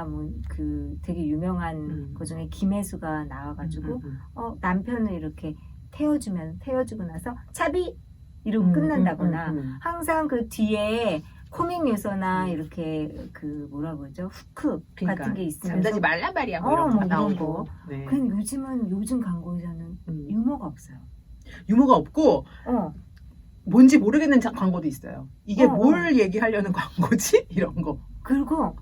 뭐 그 되게 유명한 그 중에 김혜수가 나와가지고 남편을 이렇게 태워주고 나서 차비 이러고 끝난다거나 항상 그 뒤에 코믹 요소나 이렇게 그 뭐라 그러죠 후크 그러니까, 같은 게 있으면서 잠자지 말란 말이야 뭐 이런 거 나오고. 네. 근데 요즘 광고에서는 유머가 없어요. 유머가 없고 뭔지 모르겠는 광고도 있어요. 이게 뭘 얘기하려는 광고지? 이런 거. 그리고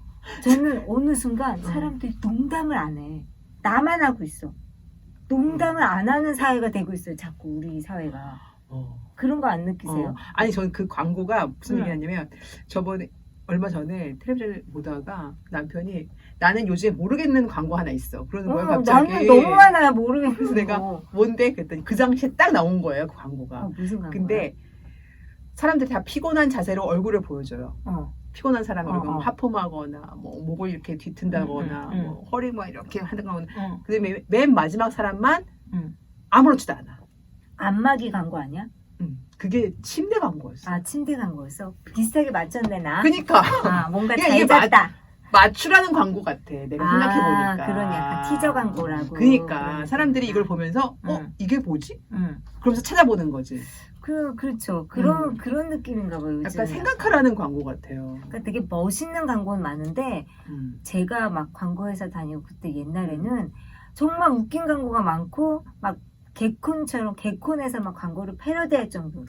저는 어느 순간 사람들이 농담을 안 해. 나만 하고 있어. 농담을 안 하는 사회가 되고 있어요. 자꾸 우리 사회가. 그런 거 안 느끼세요? 아니 저는 그 광고가 무슨 얘기냐면 얼마 전에 텔레비전을 보다가 남편이 나는 요즘에 모르겠는 광고 하나 있어. 그러는 거예요 갑자기. 나는 너무 많아요. 모르겠는 그래서 거. 내가 뭔데? 그랬더니 그 당시에 딱 나온 거예요. 그 광고가. 무슨 광고야? 근데 사람들이 다 피곤한 자세로 얼굴을 보여줘요. 피곤한 사람 얼굴 하품하거나 뭐 목을 이렇게 뒤튼다거나 뭐 허리 막 이렇게 하거나 그다음에 맨 마지막 사람만 아무렇지도 않아. 안마기 광고 아니야? 그게 침대 광고였어. 아 침대 광고였어? 비슷하게 맞췄네 나. 그니까. 뭔가 이게 잘 잤다. 맞추라는 광고 같아. 내가 생각해보니까. 그런 약간 티저 광고라고. 그러니까 사람들이 이걸 보면서 이게 뭐지? 그러면서 찾아보는 거지. 그렇죠. 그런 느낌인가 봐요. 약간 생각하라는 광고 같아요. 그러니까 되게 멋있는 광고는 많은데 제가 막 광고회사 다니고 그때 옛날에는 정말 웃긴 광고가 많고 막 개콘에서 막 광고를 패러디할 정도로.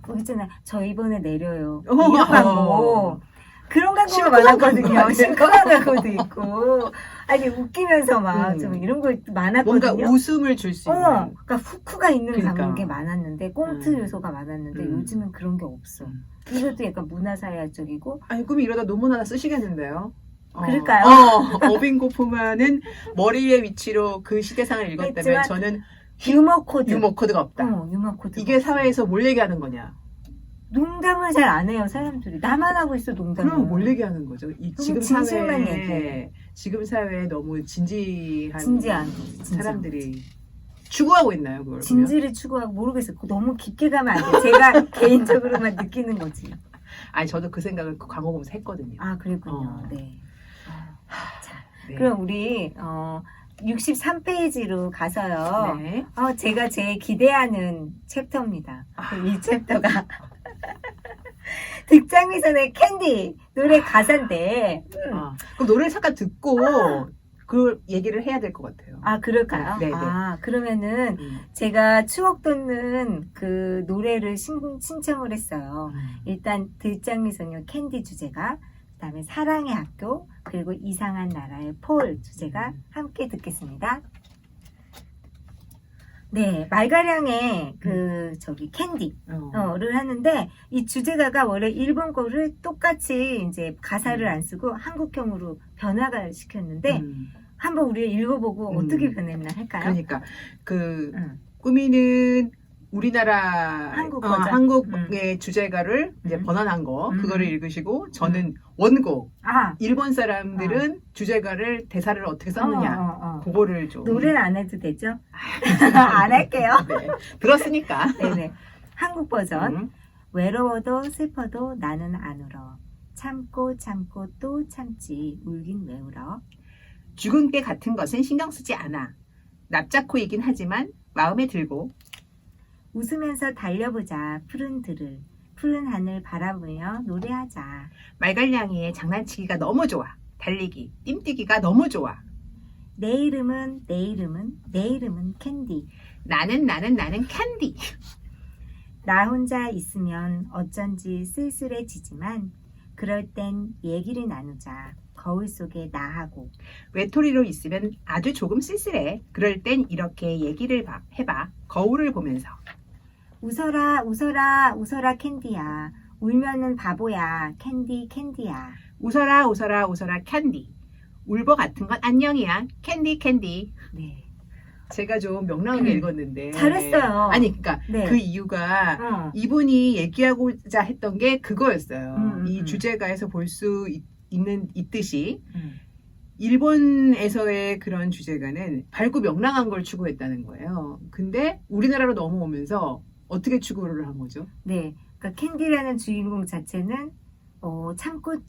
거기 있잖아요. 저 이번에 내려요. 이런 광고. 그런 광고가 많았거든요. 심쿵한 광고도 있고. 아니, 웃기면서 막 좀 이런 거 많았거든요. 뭔가 웃음을 줄 수 있는. 그러니까 후크가 있는 그러니까. 게 많았는데, 꽁트 요소가 많았는데, 요즘은 그런 게 없어. 이것도 약간 문화사회학적이고. 아니, 그럼 이러다 논문 하나 쓰시겠는데요? 그럴까요? 어빙 고프만은 머리의 위치로 그 시대상을 읽었다면 저는 유머 코드가 없다. 유머 코드. 이게 사회에서 뭘 얘기하는 거냐? 농담을 잘 안 해요, 사람들이. 나만 하고 있어, 농담을. 그럼 뭘 얘기하는 거죠? 지금 진실만 얘기해. 지금 사회에 너무 진지한 사람들이 추구하고 있나요, 그걸? 진지를 추구하고 모르겠어요. 너무 깊게 가면 안 돼요. 제가 개인적으로만 느끼는 거지. 아니, 저도 그 생각을 그 광고 보면서 했거든요. 아, 그랬군요. 네. 자, 네. 그럼 우리 63페이지로 가서요. 네. 제가 제일 기대하는 챕터입니다. 이 챕터가 득장미선의 캔디 노래 가사인데. 그럼 노래를 잠깐 듣고 그 얘기를 해야 될 것 같아요. 아, 그럴까요? 네. 그러면은 제가 추억 돋는 그 노래를 신청을 했어요. 일단 들장미소녀 캔디 주제가, 그다음에 사랑의 학교, 그리고 이상한 나라의 폴 주제가 함께 듣겠습니다. 네, 말가량의 캔디를 하는데, 이 주제가가 원래 일본 거를 똑같이 이제 가사를 안 쓰고 한국형으로 변화가 시켰는데, 한번 우리 읽어보고 어떻게 변했나 할까요? 그러니까 꾸미는 우리나라 한국의 주제가를 이제 번안한 거 그거를 읽으시고 저는 원곡 일본 사람들은 주제가를 대사를 어떻게 썼느냐 그거를 좀 노래는 안 해도 되죠? 안 할게요. 네. 들었으니까 네네. 한국 버전 외로워도 슬퍼도 나는 안 울어 참고 참고 또 참지 울긴 왜 울어? 죽은 게 같은 것은 신경 쓰지 않아. 납작코이긴 하지만 마음에 들고. 웃으면서 달려보자 푸른 들을 푸른 하늘 바라보며 노래하자. 말갈량이의 장난치기가 너무 좋아. 달리기, 뜀뛰기가 너무 좋아. 내 이름은 캔디. 나는 캔디. 나 혼자 있으면 어쩐지 쓸쓸해지지만 그럴 땐 얘기를 나누자. 거울 속에 나하고. 외톨이로 있으면 아주 조금 쓸쓸해. 그럴 땐 이렇게 얘기를 해봐. 거울을 보면서. 웃어라 웃어라 웃어라 캔디야. 울면은 바보야. 캔디야. 웃어라 웃어라 웃어라 캔디. 울보 같은 건 안녕이야. 캔디. 네. 제가 좀 명랑하게 읽었는데. 잘했어요. 아니 그러니까 네. 그 이유가 이분이 얘기하고자 했던 게 그거였어요. 이 주제가에서 볼 수 있듯이 일본에서의 그런 주제가는 밝고 명랑한 걸 추구했다는 거예요. 근데 우리나라로 넘어오면서 어떻게 추구를 한 거죠? 네. 그러니까 캔디라는 주인공 자체는 참고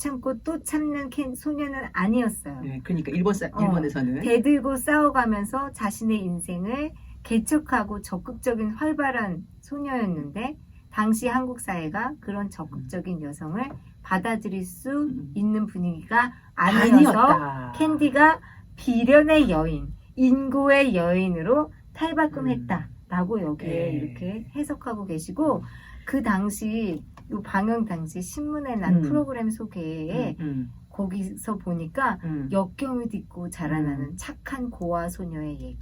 또 참는 소녀는 아니었어요. 네, 그러니까 일본에서는 대들고 싸워가면서 자신의 인생을 개척하고 적극적인 활발한 소녀였는데 당시 한국 사회가 그런 적극적인 여성을 받아들일 수 있는 분위기가 아니어서 아니었다. 캔디가 비련의 여인, 인고의 여인으로 탈바꿈했다라고 여기에 네. 이렇게 해석하고 계시고 그 당시 요 방영 당시 신문에 난 프로그램 소개에 거기서 보니까 역경을 딛고 자라나는 착한 고아 소녀의 얘기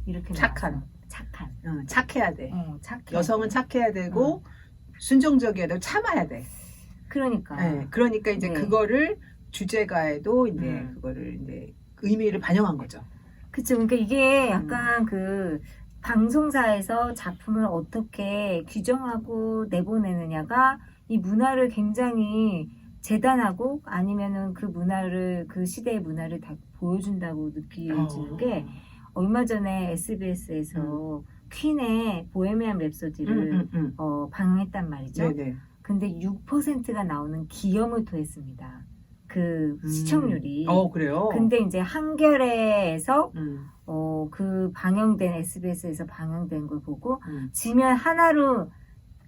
이렇게 착한 착해야 돼. 여성은 착해야 되고 순종적이어야 되고 참아야 돼. 그러니까. 네, 그러니까 이제 네. 그거를 주제가에도 이제 그거를 이제 의미를 반영한 거죠. 그쵸. 그러니까 이게 약간 그 방송사에서 작품을 어떻게 규정하고 내보내느냐가 이 문화를 굉장히 재단하고 아니면은 그 문화를 그 시대의 문화를 다 보여준다고 느껴지는 게 얼마 전에 SBS에서 퀸의 보헤미안 랩소디를 방영했단 말이죠. 네네. 근데 6%가 나오는 기염을 토했습니다. 그 시청률이. 그래요? 근데 이제 한겨레에서 그 방영된 SBS에서 방영된 걸 보고 지면 하나로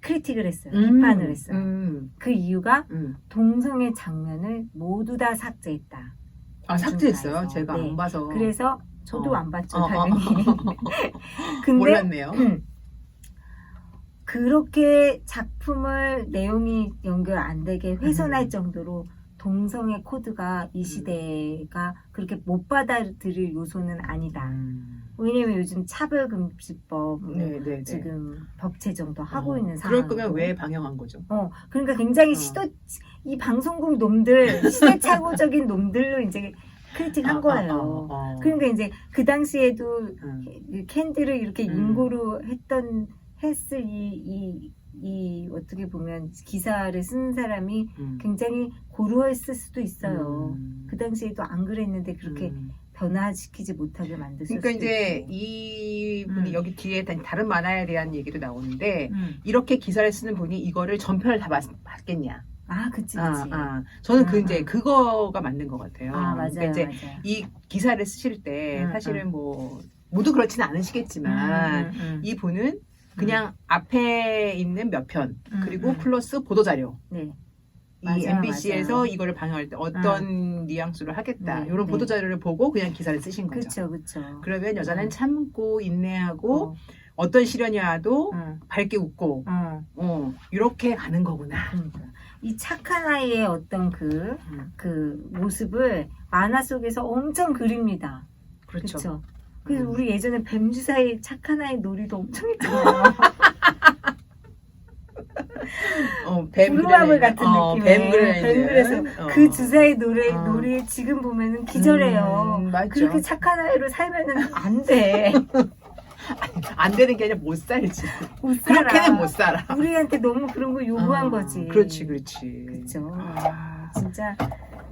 크리틱을 했어요. 비판을 했어요. 그 이유가 동성애 장면을 모두 다 삭제했다. 삭제했어요? 제가 네. 안 봐서. 그래서 저도 안 봤죠, 당연히. 근데 몰랐네요. 그렇게 작품을 내용이 연결 안 되게 훼손할 정도로 동성애 코드가 이 시대가 그렇게 못 받아들일 요소는 아니다. 왜냐면 요즘 차별금지법 지금 법 제정도 하고 있는 상황. 그럴 거면 왜 방영한 거죠? 그러니까 굉장히 이 방송국 놈들 시대착오적인 놈들로 이제 크리틱한 거예요. 그러니까 이제 그 당시에도 캔디를 이렇게 인고로 했을 이 어떻게 보면 기사를 쓴 사람이 굉장히 고루했을 수도 있어요. 그 당시에도 안 그랬는데 그렇게 변화시키지 못하게 만드셨을 그러니까 이제 있고. 이 분이 여기 뒤에 다른 만화에 대한 얘기도 나오는데 이렇게 기사를 쓰는 분이 이거를 전편을 다 봤겠냐? 그치. 저는 이제 그거가 맞는 것 같아요. 맞아요. 그러니까 이제 맞아요. 이 기사를 쓰실 때 사실은 뭐 모두 그렇지는 않으시겠지만 이 분은 그냥 앞에 있는 몇 편 그리고 플러스 보도자료. 네. 이 맞아요, MBC에서 맞아요. 이거를 방영할 때 어떤 뉘앙스로 하겠다. 네, 이런 네. 보도자료를 보고 그냥 기사를 쓰신 거죠. 그쵸. 그러면 여자는 참고 인내하고 어떤 시련이 와도 밝게 웃고 이렇게 가는 거구나. 이 착한 아이의 어떤 그 모습을 만화 속에서 엄청 그립니다. 그렇죠. 그래서 우리 예전에 뱀주사의 착한 아이 놀이도 엄청 했잖아요. 부루마블 같은 느낌의 뱀그레서 그 주사의 놀이 지금 보면은 기절해요. 그렇게 착한 아이로 살면은 안 돼. 안 되는 게 아니라 못 살지. 못 살아. 그렇게는 못 살아. 우리한테 너무 그런 거 요구한 거지. 그렇지. 그렇죠. 진짜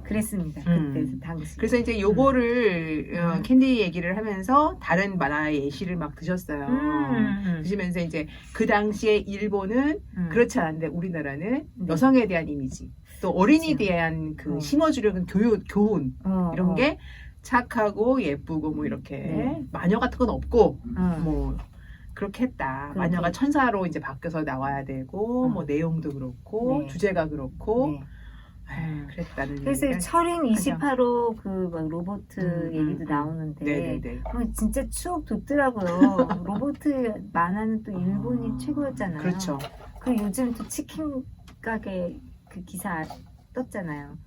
그랬습니다. 그때 당시. 그래서 이제 요거를 캔디 얘기를 하면서 다른 만화의 예시를 막 드셨어요. 드시면서 이제 그 당시에 일본은 그렇지 않은데 우리나라는 여성에 대한 이미지, 또 어린이에 대한 그 심어주려는 교훈 이런 게 착하고 예쁘고 뭐 이렇게 마녀 같은 건 없고 뭐 그렇게 했다. 마녀가 천사로 이제 바뀌어서 나와야 되고 뭐 내용도 그렇고 주제가 그렇고 그랬다는. 그래서 철인 28호 그 막 로봇 얘기도 나오는데 진짜 추억 돋더라고요. 로봇 만화는 또 일본이 최고였잖아요. 그렇죠. 그 요즘 또 치킨 가게 그 기사 떴잖아요.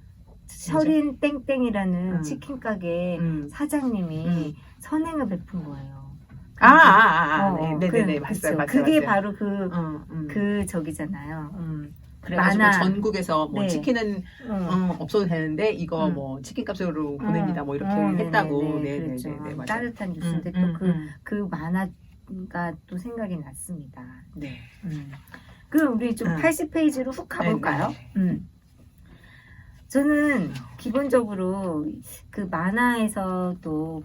철인 땡땡이라는 치킨 가게 사장님이 선행을 베푼 거예요. 네네네, 봤어요. 그게 바로 그 저기잖아요. 그래가지고 전국에서 뭐 치킨은 없어도 되는데 이거 뭐 치킨 값으로 보냅니다. 뭐 이렇게 했다고. 그렇죠. 맞아요. 따뜻한 뉴스인데 또 그 만화가 또 생각이 났습니다. 네. 그럼 우리 좀 80페이지로 훅 가볼까요? 저는 기본적으로 그 만화에서도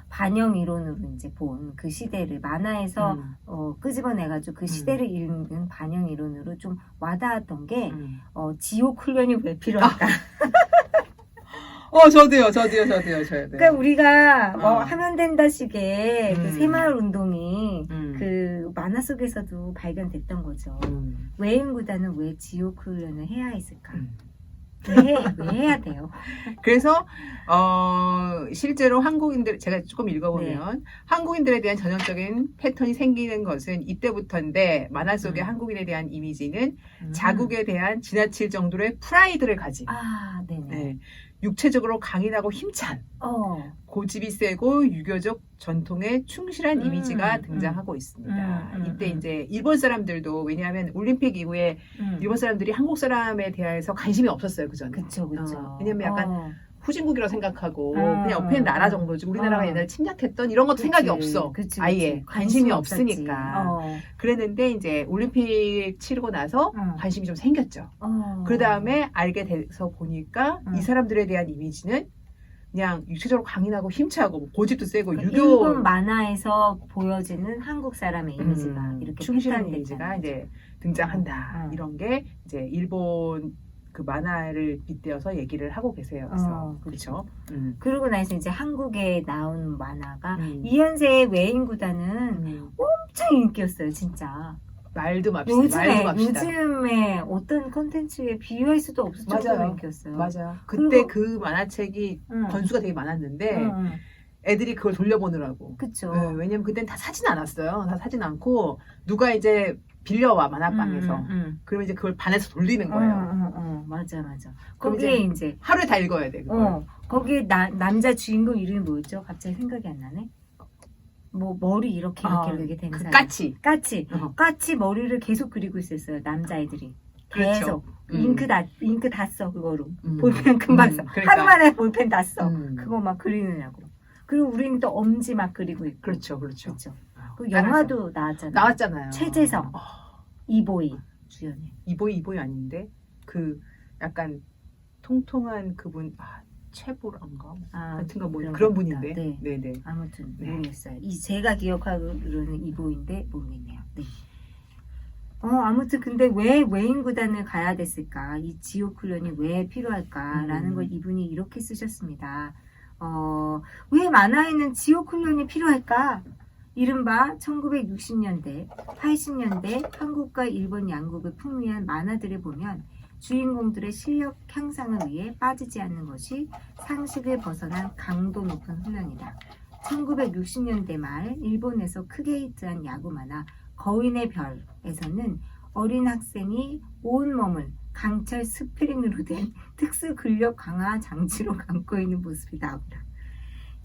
반영 이론으로 이제 본 그 시대를 만화에서 끄집어내가지고 그 시대를 읽는 반영 이론으로 좀 와닿았던 게 지옥 훈련이 왜 필요할까? 저도요. 그러니까 우리가 하면 된다식의 그 새마을 운동이 그 만화 속에서도 발견됐던 거죠. 외인구단은 왜 지옥 훈련을 해야 했을까? 왜 해야 돼요? 그래서 실제로 한국인들, 제가 조금 읽어보면 한국인들에 대한 전형적인 패턴이 생기는 것은 이때부터인데, 만화 속의 한국인에 대한 이미지는 자국에 대한 지나칠 정도의 프라이드를 가진 육체적으로 강인하고 힘찬 고집이 세고 유교적 전통에 충실한 이미지가 등장하고 있습니다. 이때 이제 일본 사람들도, 왜냐하면 올림픽 이후에 일본 사람들이 한국 사람에 대해서 관심이 없었어요, 그전에. 그쵸. 왜냐면 약간 후진국이라고 생각하고 그냥 옆에 나라 정도지, 우리나라가 옛날에 침략했던 이런 것도 생각이 없어. 아예 관심이 없으니까. 그랬는데 이제 올림픽 치르고 나서 관심이 좀 생겼죠. 그 다음에 알게 돼서 보니까 이 사람들에 대한 이미지는 그냥 육체적으로 강인하고 힘차고 고집도 세고 일본 만화에서 보여지는 한국 사람의 이미지가 이렇게 충실한 이미지가 이제 등장한다. 이런 게 이제 일본 그 만화를 빗대어서 얘기를 하고 계세요. 그렇죠. 그러고 나서 이제 한국에 나온 만화가 이현세의 외인구단은 엄청 인기였어요, 진짜. 말도 맙시다. 요즘에 어떤 콘텐츠에 비유할 수도 없을 정도로 인기였어요. 맞아요. 그때 그 만화책이 권수가 되게 많았는데 애들이 그걸 돌려보느라고. 그쵸. 왜냐면 그땐 다 사진 않았어요. 다 사진 않고 누가 이제 빌려와 만화방에서. 그러면 이제 그걸 반에서 돌리는 거예요. 맞아. 거기에 이제 하루에 다 읽어야 돼. 거기에 남자 주인공 이름이 뭐였죠? 갑자기 생각이 안 나네. 뭐 머리 이렇게 되는 사람. 까치 머리를 계속 그리고 있었어요, 남자애들이. 계속. 그렇죠. 잉크 다 써, 그거로. 볼펜 금방 써. 그러니까. 하루 만에 볼펜 다 써. 그거 막 그리느냐고. 그리고 우리는 또 엄지 막 그리고 있고. 그렇죠. 그 영화도 나왔잖아요. 최재성, 이보이 주연이. 이보이 아닌데 그 약간 통통한 그분, 최보란가 같은 거 뭐 그런 분인데. 네네. 아무튼 모르겠어요. 제가 기억하기로는 이보인데 모르겠네요. 네. 아무튼 근데 왜 외인구단을 가야 됐을까? 이 지옥 훈련이 왜 필요할까라는 걸 이분이 이렇게 쓰셨습니다. 왜 만화에는 지옥 훈련이 필요할까? 이른바 1960년대, 80년대 한국과 일본 양국을 풍미한 만화들을 보면 주인공들의 실력 향상을 위해 빠지지 않는 것이 상식을 벗어난 강도 높은 훈련이다. 1960년대 말 일본에서 크게 히트한 야구 만화 거인의 별에서는 어린 학생이 온몸을 강철 스프링으로 된 특수 근력 강화 장치로 감고 있는 모습이 나오더라.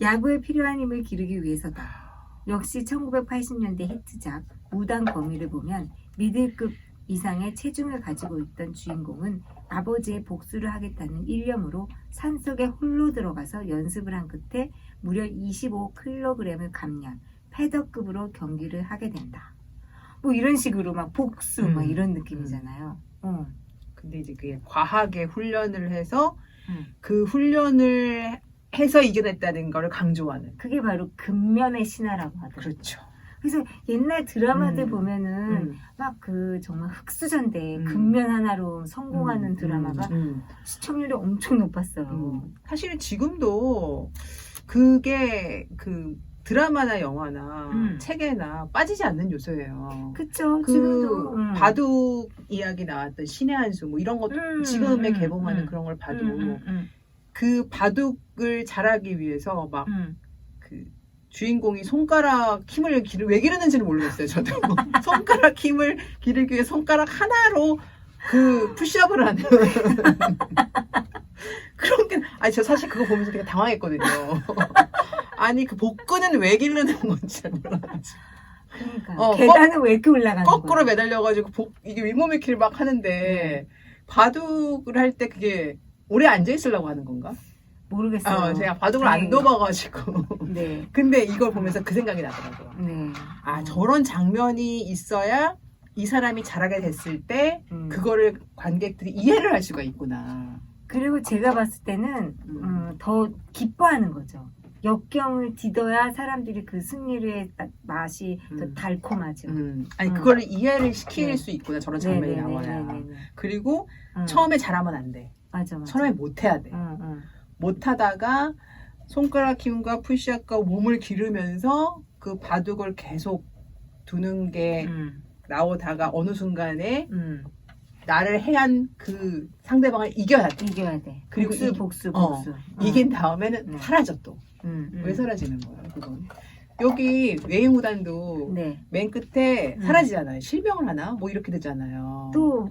야구에 필요한 힘을 기르기 위해서다. 역시 1980년대 히트작 무당 거미를 보면 미들급 이상의 체중을 가지고 있던 주인공은 아버지의 복수를 하겠다는 일념으로 산속에 홀로 들어가서 연습을 한 끝에 무려 25kg을 감량, 패더급으로 경기를 하게 된다. 뭐 이런 식으로 막 복수 막 이런 느낌이잖아요. 근데 이제 그게 과하게 훈련을 해서 그 훈련을 해서 이겨냈다는 걸 강조하는. 그게 바로 근면의 신화라고 하더라고요. 그렇죠. 그래서 옛날 드라마들 보면은 막 그 정말 흑수저인데 근면 하나로 성공하는 드라마가 시청률이 엄청 높았어요. 사실은 지금도 그게 그 드라마나 영화나 책에나 빠지지 않는 요소예요. 그쵸. 그 지금도 바둑 이야기 나왔던 신의 한수 뭐 이런 것도 지금에 개봉하는 그런 걸 봐도 그 바둑을 잘하기 위해서 막 그 주인공이 손가락 힘을 왜 기르는지는 모르겠어요. 저도 손가락 힘을 기르기 위해 손가락 하나로 그 푸시업을 하는 그런 게 아니 저 사실 그거 보면서 되게 당황했거든요. 아니 그 복근은 왜 기르는 건지 잘 몰라가지고. 그러니까 계단은 왜 이렇게 올라가는 거야? 거꾸로 매달려가지고 이게 윗몸일으키를 막 하는데 바둑을 할 때 그게 오래 앉아 있으려고 하는 건가? 모르겠어요. 제가 바둑을 안 둬봐가지고. 네. 근데 이걸 보면서 그 생각이 나더라고요. 네. 아 저런 장면이 있어야 이 사람이 잘하게 됐을 때 그거를 관객들이 이해를 할 수가 있구나. 그리고 제가 봤을 때는 더 기뻐하는 거죠. 역경을 디뎌야 사람들이 그 승리의 맛이 더 달콤하죠. 아니 그거를 이해를 시킬 수 있구나. 저런 장면이 나와야. 그리고 처음에 잘하면 안 돼. 맞아. 처음에 못해야 돼. 못하다가 손가락 힘과 푸시업과 몸을 기르면서 그 바둑을 계속 두는 게 나오다가 어느 순간에 나를 해한 그 상대방을 이겨야 돼. 이겨야 돼. 그리고 복수. 이긴 다음에는 사라져 또. 왜 사라지는 거야, 그건? 여기 외인무단도 맨 끝에 사라지잖아요. 실명을 하나? 뭐 이렇게 되잖아요. 또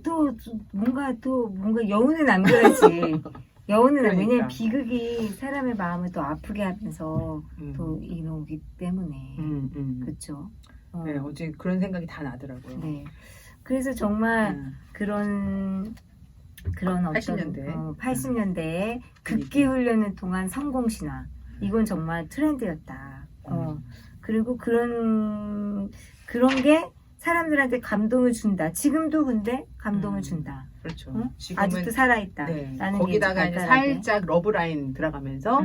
뭔가 여운을 남겨야지. 여운을 그러니까. 왜냐면 비극이 사람의 마음을 또 아프게 하면서 또 이노기 때문에. 그렇죠. 네, 어제 그런 생각이 다 나더라고요. 네. 그래서 정말 그런 어떤 80년대. 80년대에 극기 훈련을 통한 성공 신화. 이건 정말 트렌드였다. 그리고 그런 게 사람들한테 감동을 준다. 지금도 근데 감동을 준다. 그렇죠. 지금은 아직도 살아있다. 네. 거기다가 이제 살짝 러브라인 들어가면서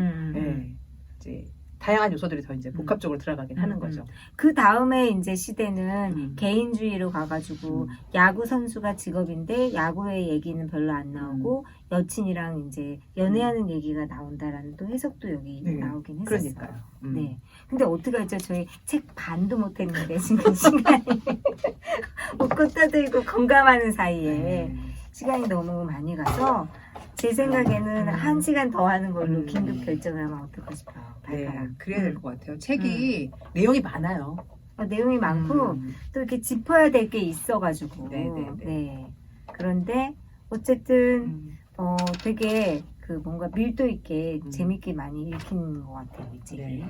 이제 다양한 요소들이 더 이제 복합적으로 들어가긴 하는 거죠. 그 다음에 이제 시대는 개인주의로 가가지고 야구 선수가 직업인데 야구의 얘기는 별로 안 나오고 여친이랑 이제 연애하는 얘기가 나온다라는 또 해석도 여기 나오긴 했었어요. 그러니까요. 네. 근데 어떡하죠? 저희 책 반도 못했는데 지금 시간이 웃고 떠들고 공감하는 사이에 시간이 너무 많이 가서 제 생각에는 1시간 더 하는 걸로 긴급 결정을 하면 어떨까 싶어요. 네, 그래야 될 것 같아요. 책이 내용이 많아요. 내용이 많고 또 이렇게 짚어야 될 게 있어가지고. 네. 그런데 어쨌든 되게 그 뭔가 밀도 있게 재밌게 많이 읽히는 것 같아요, 이 책이.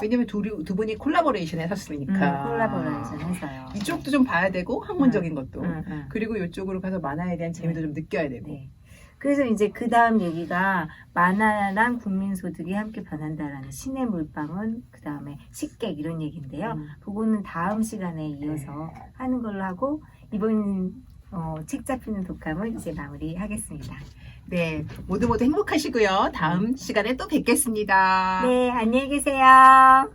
왜냐면 두 분이 콜라보레이션 했었으니까. 콜라보레이션 해서요. 이쪽도 좀 봐야 되고 학문적인 것도. 그리고 이쪽으로 가서 만화에 대한 재미도 좀 느껴야 되고. 네. 그래서 이제 그 다음 얘기가 만화랑 국민소득이 함께 변한다라는 신의 물방울, 그 다음에 식객 이런 얘기인데요. 그거는 다음 시간에 이어서 하는 걸로 하고 이번 책 잡히는 독감을 이제 마무리하겠습니다. 네, 모두 행복하시고요. 다음 시간에 또 뵙겠습니다. 네, 안녕히 계세요.